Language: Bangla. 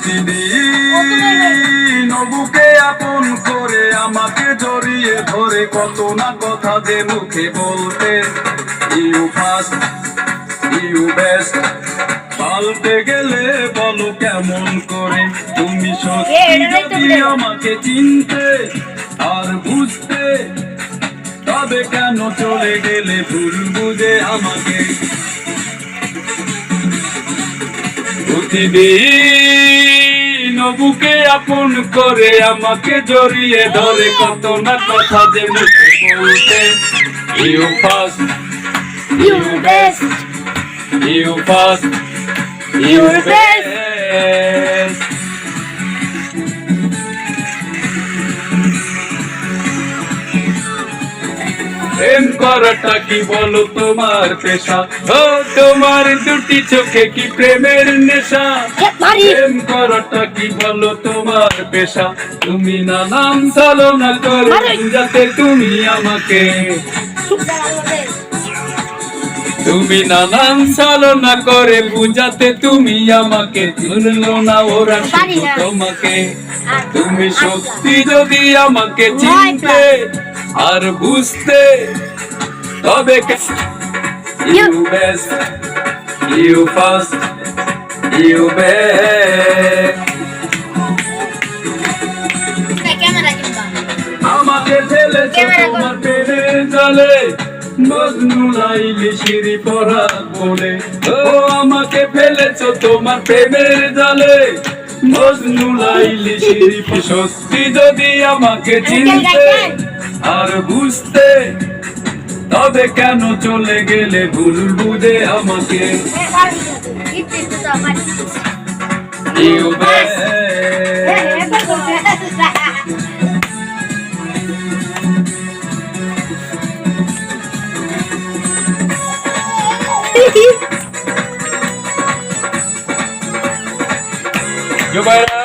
প্রতিদিন বুকে আপন করে আমাকে জড়িয়ে ধরে কত না কথা যে মুখে বলতে ইউ ফার্স্ট ইউ বেস্ট পাল্টে গেলে বলো কেমন করে তুমি সত্যি যদি আমাকে চিনতে আর বুঝতে তবে কেন চলে গেলে ভুল বুঝে আমাকে প্রতিদিন বুকে আপন করে আমাকে জড়িয়ে ধরে কত না কথা যে মুখে বলতে you first you best you first you best প্রেম করাটা কি বলো তোমার পেশা ও তোমার দুটি চোখে কি প্রেমের নেশা প্রেম করাটা কি বলো তোমার পেশা তুমি না নাম চালনা করো যাতে তুমি আমাকে তুমি নানান চালনা করে বুঝাতে তুমি আমাকে ধরলো না ওরা তোমাকে তুমি সত্যি যদি আমাকে চিনতে আর বুঝতে তবে you best you first you best আমাকে ফেলেছো তোমার প্রেমের জালে মজনু লাইলি শিরি পরা বলে ও আমাকে ফেলেছো তোমার প্রেমের জালে মজনু লাইলি শিরি সত্যি যদি আমাকে চিনতে আর বুঝতে তবে কেন চলে গেলে ভুল বুঝে আমাকে ইউ বেস্ট Yo,